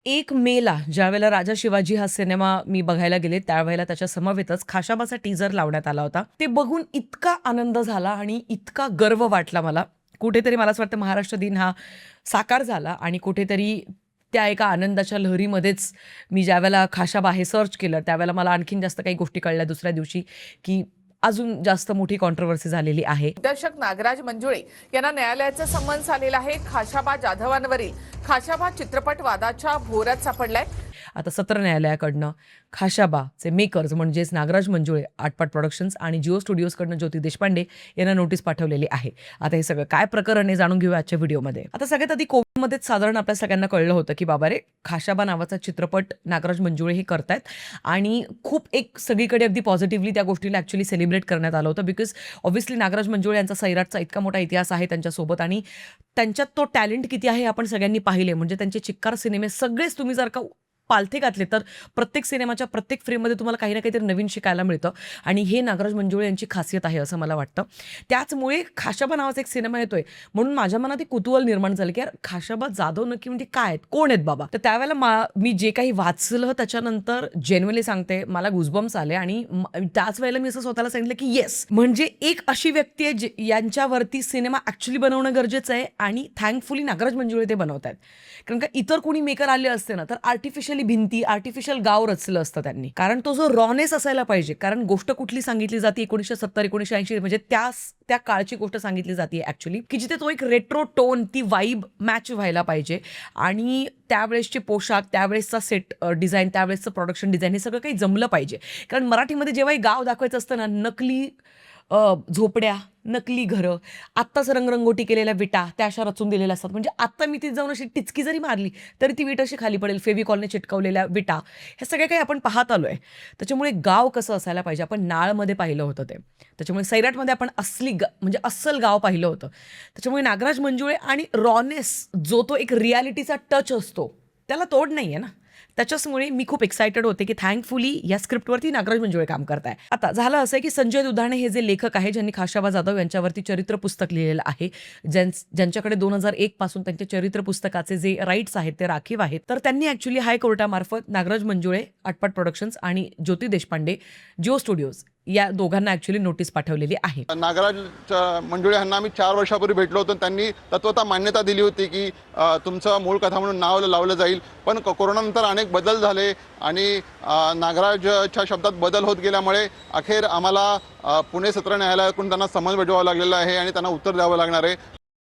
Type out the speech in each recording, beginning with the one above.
1 मेला ज्यावेळेला राजा शिवाजी हा सिनेमा मी बघायला गेले, त्यावेळेला त्याच्या समवेतच खाशाबाचा टीजर लावण्यात आला होता. ते बघून इतका आनंद झाला आणि इतका गर्व वाटला मला. कुठेतरी मला असं वाटतं महाराष्ट्र दिन हा साकार झाला आणि कुठेतरी त्या एका आनंदाच्या लहरीमध्येच मी ज्यावेळेला खाशाबा हे सर्च केलं, त्यावेळेला मला आणखीन जास्त काही गोष्टी कळल्या दुसऱ्या दिवशी, की अजून जास्त मोठी कॉन्ट्रोव्हर्सी झालेली आहे. दिग्दर्शक नागराज मंजुळे यांना न्यायालयाचा समन्स आलेला आहे. खाशाबा जाधवांवरील खाशाबा चित्रपट वादाच्या भोवऱ्यात सापडलाय. आता सत्र न्यायालयाकडनं खाशाबाचे मेकर्स म्हणजेच नागराज मंजुळे, आटपाट प्रोडक्शन्स आणि जिओ स्टुडिओजकडनं ज्योती देशपांडे यांना नोटीस पाठवलेली आहे. आता हे सगळं काय प्रकरण आहे जाणून घेऊया आजच्या व्हिडिओमध्ये. आता सगळ्यात आधी कोविडमध्येच साधारण आपल्या सगळ्यांना कळलं होतं की बाबा रे, खाशाबा नावाचा चित्रपट नागराज मंजुळे हे करतायत आणि खूप एक सगळीकडे अगदी पॉझिटिव्हली त्या गोष्टीला ॲक्च्युली सेलिब्रेट करण्यात आलं होतं. बिकॉज ऑब्व्हियसली नागराज मंजुळे यांचा सैराटचा इतका मोठा इतिहास आहे त्यांच्यासोबत आणि त्यांच्यात तो टॅलेंट किती आहे आपण सगळ्यांनी पाहिले. म्हणजे त्यांचे चिक्कार सिनेमे सगळेच तुम्ही जर का पालथे घातले तर प्रत्येक सिनेमाच्या प्रत्येक फ्रेममध्ये तुम्हाला काही ना काहीतरी नवीन शिकायला मिळतं आणि हे नागराज मंजुळे यांची खासियत आहे असं मला वाटतं. त्याचमुळे खाशाबा नावाचा एक सिनेमा येतोय म्हणून माझ्या मनात एक कुतूहल निर्माण झालं की यार खाशाबा जाधव नक्की म्हणजे काय आहेत, कोण आहेत बाबा. तर त्यावेळेला मी जे काही वाचलं त्याच्यानंतर जेन्युइनली सांगते मला गुजबम्स आले आणि त्याच वेळेला मी असं स्वतःला सांगितलं की येस, म्हणजे एक अशी व्यक्ती आहे यांच्यावरती सिनेमा ॲक्च्युली बनवणं गरजेचं आहे आणि थँकफुली नागराज मंजुळे ते बनवत आहेत. कारण का इतर कोणी मेकर आले असते ना तर आर्टिफिशियली भिंती, आर्टिफिशियल गाव रचलं असतं त्यांनी. कारण तो जो रॉनेस असायला पाहिजे. कारण गोष्ट कुठली सांगितली जाते 1970 1980 म्हणजे त्या काळची गोष्ट सांगितली जाते ॲक्च्युली, की जिथे तो एक रेट्रो टोन, ती वाईब मॅच व्हायला पाहिजे आणि त्यावेळेसचे पोशाख, त्यावेळेसचा सेट डिझाईन, त्यावेळेसचं प्रोडक्शन डिझाईन हे सगळं काही जमलं पाहिजे. कारण मराठीमध्ये जेव्हा गाव दाखवायचं असतं ना, नकली झोपड्या, नकली घरं, आत्ताच रंगरंगोटी केलेल्या विटा त्या अशा रचून दिलेल्या असतात. म्हणजे आत्ता मी ती जाऊन अशी टिचकी जरी मारली तरी ती विट अशी खाली पडेल. फेविकॉलने चिटकवलेल्या विटा हे सगळे काही आपण पाहत आलो आहे. त्याच्यामुळे गाव कसं असायला पाहिजे आपण नाळमध्ये पाहिलं होतं ते. त्याच्यामुळे सैराटमध्ये आपण म्हणजे अस्सल गाव पाहिलं होतं. त्याच्यामुळे नागराज मंजुळे आणि रॉनेस जो तो एक रियालिटीचा टच असतो त्याला तोड नाही आहे ना. त्याच्याचमुळे मी खूप एक्सायटेड होते की थँकफुली या स्क्रिप्टवरती नागराज मंजुळे काम करताय. आता झालं असं आहे की संजय दुधाणे हे जे लेखक आहे ज्यांनी खाशाबा जाधव यांच्यावरती चरित्र पुस्तक लिहिलेलं आहे, ज्यांच्याकडे 2001 पासून त्यांच्या चरित्र पुस्तकाचे जे राईट्स आहेत ते राखीव आहेत, तर त्यांनी ॲक्च्युली हायकोर्टामार्फत नागराज मंजुळे, आटपाट प्रोडक्शन्स आणि ज्योती देशपांडे, जिओ स्टुडिओज या दोघांना ॲक्च्युली नोटीस पाठवलेली आहे. नागराज मंजुळे यांना आम्ही 4 वर्षापूर्वी भेटलो होतो. त्यांनी तत्वतः मान्यता दिली होती की तुमचं मूळ कथा म्हणून नाव लावलं जाईल. पण कोरोनानंतर अनेक बदल झाले आणि नागराजच्या शब्दात बदल होत गेल्यामुळे अखेर आम्हाला पुणे सत्र न्यायालयाकडून त्यांना समन्स बजावावं लागलेलं आहे आणि त्यांना उत्तर द्यावं लागणार आहे.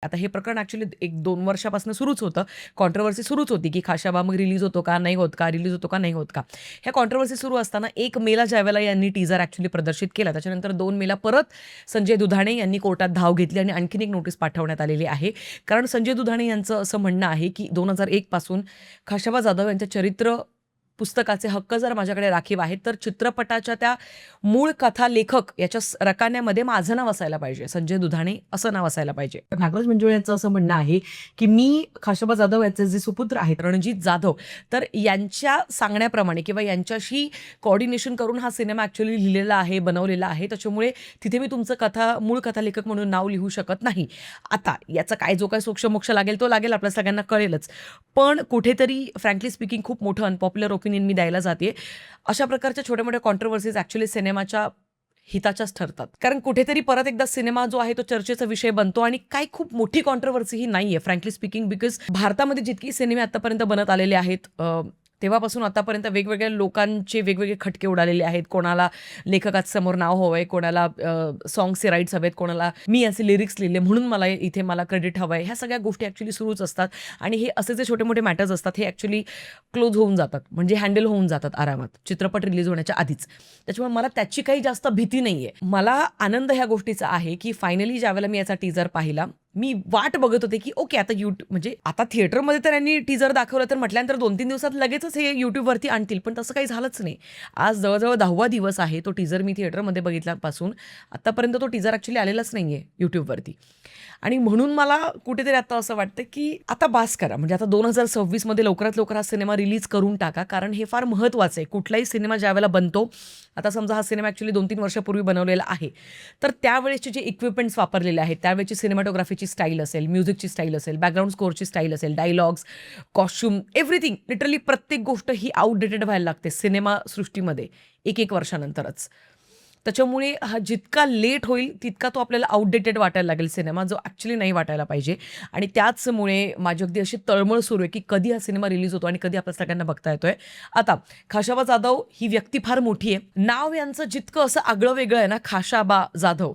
आता हे प्रकरण ॲक्च्युली 1-2 वर्षापासून सुरूच होतं. कॉन्ट्रोव्हर्सी सुरूच होती की खाशाबा मग रिलीज होतो का, नाही होत का, रिलीज होतो का, नाही होत का. ह्या कॉन्ट्रोव्हर्सी सुरू असताना 1 मेला ज्यावेळेला यांनी टीजर ॲक्च्युली प्रदर्शित केला, त्याच्यानंतर 2 मेला परत संजय दुधाणे यांनी कोर्टात धाव घेतली आणि आणखीन एक नोटीस पाठवण्यात आलेली आहे. कारण संजय दुधाणे यांचं असं म्हणणं आहे की 2001 पासून खाशाबा जाधव यांच्या चरित्र पुस्तकाचे हक्क जर माझ्याकडे राखीव आहेत तर चित्रपटाच्या त्या मूळ कथा लेखक याच्या रकान्यामध्ये माझं नाव असायला पाहिजे, संजय दुधाणे असं नाव असायला पाहिजे. नागराज मंजुळे यांचं असं म्हणणं आहे की मी खाशाबा जाधव यांचे जे सुपुत्र आहेत रणजित जाधव, तर यांच्या सांगण्याप्रमाणे किंवा यांच्याशी कोऑर्डिनेशन करून हा सिनेमा ॲक्च्युली लिहिलेला आहे, बनवलेला आहे. त्याच्यामुळे तिथे मी तुमचं मूळ कथा लेखक म्हणून नाव लिहू शकत नाही. आता याचा काय जो काय सोक्षमोक्ष लागेल तो लागेल, आपल्या सगळ्यांना कळेलच. पण कुठेतरी फ्रँकली स्पीकिंग खूप मोठं अनपॉप्युलर ओपिनियन मी द्यायला जाते. अशा प्रकारच्या छोट्या मोठ्या कॉन्ट्रोव्हर्सीज ॲक्च्युली सिनेमाच्या हिताच्याच ठरतात. कारण कुठेतरी परत एकदा सिनेमा जो आहे तो चर्चेचा विषय बनतो आणि काही खूप मोठी कॉन्ट्रोव्हर्सी ही नाही आहे फ्रँकली स्पीकिंग. बिकॉज भारतामध्ये जितकी सिनेमे आतापर्यंत बनत आलेले आहेत तेव्हापासून आतापर्यंत वेगवेगळ्या लोकांचे वेगवेगळे खटके उडालेले आहेत. कोणाला लेखकासमोर नाव हवं आहे, कोणाला सॉंग्सचे राईट्स हवेत, कोणाला मी असे लिरिक्स लिहिले म्हणून मला क्रेडिट हवं आहे. ह्या सगळ्या गोष्टी ॲक्च्युली सुरूच असतात आणि हे असे जे छोटे मोठे मॅटर्स असतात हे ॲक्च्युली क्लोज होऊन जातात, म्हणजे हँडल होऊन जातात आरामात चित्रपट रिलीज होण्याच्या आधीच. त्याच्यामुळे मला त्याची काही जास्त भीती नाही आहे. मला आनंद ह्या गोष्टीचा आहे की फायनली ज्यावेळेला मी याचा टीजर पाहिला, मी वाट बघत होते की ओके आता म्हणजे आता थिएटरमध्ये तर यांनी टीजर दाखवलं तर म्हटल्यानंतर 2-3 दिवसात लगेचच हे यूट्यूबवरती आणतील, पण तसं काही झालंच नाही. आज जवळजवळ 10वा दिवस आहे तो टीजर मी थिएटरमध्ये बघितल्यापासून आत्तापर्यंत तो टीजर ॲक्च्युली आलेलाच नाही आहे यूट्यूबवरती. आणि म्हणून मला कुठेतरी आता असं वाटतं की आता बास करा, म्हणजे आता 2026मध्ये लवकरात लवकर हा सिनेमा रिलीज करून टाका. कारण हे फार महत्त्वाचं आहे. कुठलाही सिनेमा ज्यावेळेला बनतो, आता समजा हा सिनेमा ॲक्च्युली 2-3 वर्षापूर्वी बनवलेला आहे, तर त्यावेळेसचे जे इक्विपमेंट्स वापरलेले आहेत, त्यावेळेची सिनेमॅटोग्राफीची करायची स्टाईल असेल, म्युझिकची स्टाईल असेल, बॅकग्राऊंड स्कोअरची स्टाईल असेल, डायलॉग्स, कॉस्ट्युम, एव्हरीथिंग, लिटरली प्रत्येक गोष्ट ही आउटडेटेड व्हायला लागते सिनेमासृष्टीमध्ये एक वर्षानंतरच. त्याच्यामुळे हा जितका लेट होईल तितका तो आपल्याला आउटडेटेड वाटायला लागेल सिनेमा, जो ॲक्च्युली नाही वाटायला पाहिजे. आणि त्याचमुळे माझी अगदी अशी तळमळ सुरू आहे की कधी हा सिनेमा रिलीज होतो आणि कधी आपल्या सगळ्यांना बघता येतोय. आता खाशाबा जाधव ही व्यक्ती फार मोठी आहे. नाव यांचं जितकं असं आगळं वेगळं आहे ना, खाशाबा जाधव,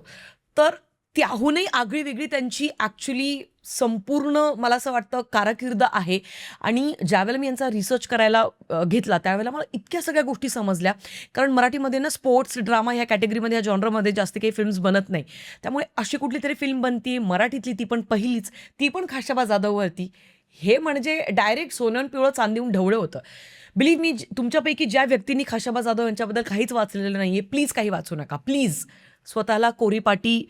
तर त्याहूनही आगळी वेगळी त्यांची ॲक्च्युली संपूर्ण मला असं वाटतं कारकीर्द आहे. आणि ज्यावेळेला मी यांचा रिसर्च करायला घेतला त्यावेळेला मला इतक्या सगळ्या गोष्टी समजल्या. कारण मराठीमध्ये ना स्पोर्ट्स ड्रामा ह्या कॅटेगरीमध्ये, ह्या जॉनरमध्ये जास्त काही फिल्म्स बनत नाही. त्यामुळे अशी कुठली तरी फिल्म बनती मराठीतली, ती पण पहिलीच, ती पण खाशाबा जाधववरती, हे म्हणजे डायरेक्ट सोनं पिवळं चांदीहून ढवळं होतं. बिलीव्ह मी, तुमच्यापैकी ज्या व्यक्तींनी खाशाबा जाधव यांच्याबद्दल काहीच वाचलेलं नाही आहे, प्लीज काही वाचू नका. प्लीज स्वतःला कोरीपाटी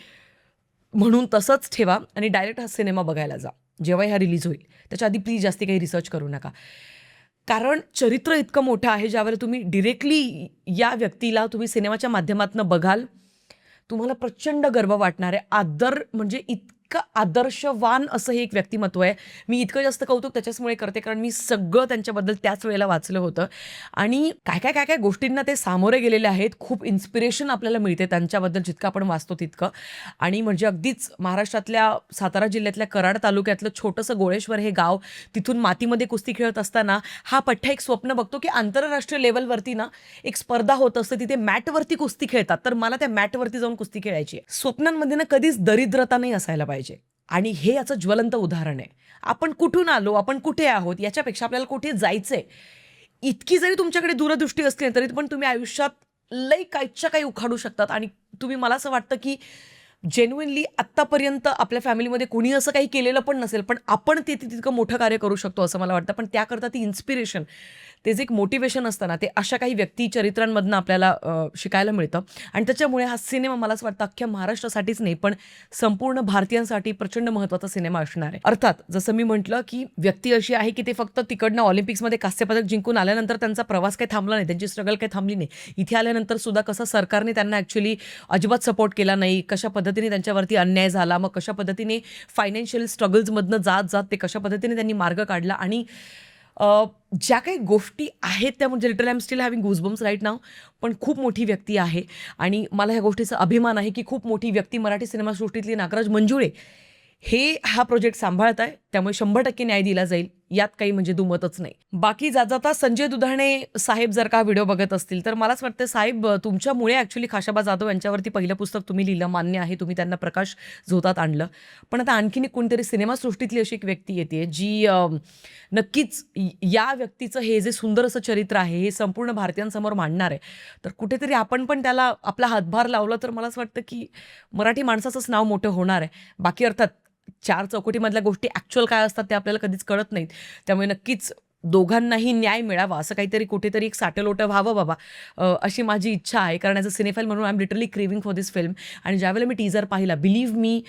म्हणून तसंच ठेवा आणि डायरेक्ट हा सिनेमा बघायला जा जेव्हा हा रिलीज होईल. त्याच्या आधी प्लीज जास्ती काही रिसर्च करू नका. कारण चरित्र इतकं मोठं आहे, ज्यावेळेला तुम्ही डिरेक्टली या व्यक्तीला तुम्ही सिनेमाच्या माध्यमातून बघाल, तुम्हाला प्रचंड गर्व वाटणार आहे. म्हणजे इतकं आदर्शवान असं हे एक व्यक्तिमत्व आहे. मी इतकं जास्त कौतुक त्याच्याचमुळे करते कारण मी सगळं त्यांच्याबद्दल त्याच वेळेला वाचलं होतं. आणि काय काय काय काय गोष्टींना ते सामोरे गेलेले आहेत. खूप इन्स्पिरेशन आपल्याला मिळते त्यांच्याबद्दल जितकं आपण वाचतो तितकं. आणि म्हणजे अगदीच महाराष्ट्रातल्या सातारा जिल्ह्यातल्या कराड तालुक्यातलं छोटंसं गोळेश्वर हे गाव, तिथून मातीमध्ये कुस्ती खेळत असताना हा पठ्ठा एक स्वप्न बघतो की आंतरराष्ट्रीय लेवलवरती ना एक स्पर्धा होत असते, तिथे मॅटवरती कुस्ती खेळतात, तर मला त्या मॅटवरती जाऊन कुस्ती खेळायची आहे. स्वप्नांमध्ये ना कधीच दरिद्रता नाही असायला पाहिजे. आणि हे याचं ज्वलंत उदाहरण आहे. आपण कुठून आलो, आपण कुठे आहोत याच्यापेक्षा आपल्याला कुठे जायचंय, इतकी जरी तुमच्याकडे दूरदृष्टी असली तरी पण तुम्ही आयुष्यात लई काहीच्या काही उखाडू शकतात. आणि तुम्ही, मला असं वाटतं की जेन्युइनली आत्तापर्यंत आपल्या फॅमिलीमध्ये कोणी असं काही केलेलं पण नसेल, पण आपण ते तितकं मोठं कार्य करू शकतो असं मला वाटतं. पण त्याकरता ती इन्स्पिरेशन, ते जे एक मोटिवेशन असतं ना, ते अशा काही व्यक्ती चरित्रांमधनं आपल्याला शिकायला मिळतं. आणि त्याच्यामुळे हा सिनेमा मला असं वाटतं अख्ख्या महाराष्ट्रासाठीच नाही पण संपूर्ण भारतीयांसाठी प्रचंड महत्त्वाचा सिनेमा असणार आहे. अर्थात जसं मी म्हटलं की व्यक्ती अशी आहे की ते फक्त तिकडनं ऑलिम्पिक्समध्ये कांस्यपदक जिंकून आल्यानंतर त्यांचा प्रवास काही थांबला नाही, त्यांची स्ट्रगल काही थांबली नाही. इथे आल्यानंतर सुद्धा कसं सरकारने त्यांना ॲक्च्युली अजिबात सपोर्ट केला नाही, कशा पद्धतीने त्यांच्यावरती अन्याय झाला, मग कशा पद्धतीने फायनान्शियल स्ट्रगल्समधनं जात ते कशा पद्धतीने त्यांनी मार्ग काढला. आणि ज्या काही गोष्टी आहेत त्या, म्हणजे literally I am still having goosebumps right नाव. पण खूप मोठी व्यक्ती आहे आणि मला ह्या गोष्टीचा अभिमान आहे की खूप मोठी व्यक्ती मराठी सिनेमासृष्टीतली नागराज मंजुळे हे हा प्रोजेक्ट सांभाळत आहे. त्यामुळे 100% न्याय दिला जाईल, यात काही म्हणजे दुमतच नाही. बाकी जाता संजय दुधाणे साहेब जर का व्हिडिओ बघत असतील तर मलाच वाटतं साहेब, तुमच्यामुळे ॲक्च्युली खाशाबा जाधव यांच्यावरती पहिलं पुस्तक तुम्ही लिहिलं, मान्य आहे, तुम्ही त्यांना प्रकाश झोतात आणलं. पण आता आणखीन एक कोणतरी सिनेमासृष्टीतली अशी एक व्यक्ती येते जी नक्कीच या व्यक्तीचं हे जे सुंदर असं चरित्र आहे हे संपूर्ण भारतीयांसमोर मांडणार आहे. तर कुठेतरी आपण पण त्याला आपला हातभार लावला तर मला असं वाटतं की मराठी माणसाचंच नाव मोठं होणार आहे. बाकी अर्थात 4 चौकटीमधल्या गोष्टी ॲक्च्युअल काय असतात ते आपल्याला कधीच कळत नाहीत. त्यामुळे नक्कीच दोघांनाही न्याय मिळावा, असं काहीतरी कुठेतरी एक साटेलोटं व्हावं बाबा, अशी माझी इच्छा आहे. कारण ॲज अ सिनेफाईल म्हणून I am literally craving for this film. आणि ज्यावेळेला मी टीजर पाहिला, बिलीव्ह मी,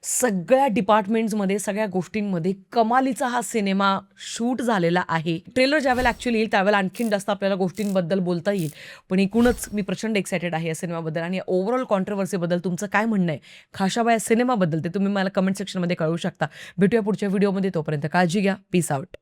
सगळ्या डिपार्टमेंट्समध्ये, सगळ्या गोष्टींमध्ये कमालीचा हा सिनेमा शूट झालेला आहे. ट्रेलर ज्यावेळेला ॲक्च्युअली येईल त्यावेळेला आणखीन जास्त आपल्याला गोष्टींबद्दल बोलता येईल. पण एकूणच मी प्रचंड एक्सायटेड आहे या सिनेमाबद्दल. आणि ओव्हरऑल कॉन्ट्रोवर्सीबद्दल तुमचं काय म्हणणं आहे खाशाबा या सिनेमाबद्दल ते तुम्ही मला कमेंट सेक्शनमध्ये कळवू शकता. भेटूया पुढच्या व्हिडिओमध्ये. तोपर्यंत काळजी घ्या. Peace out.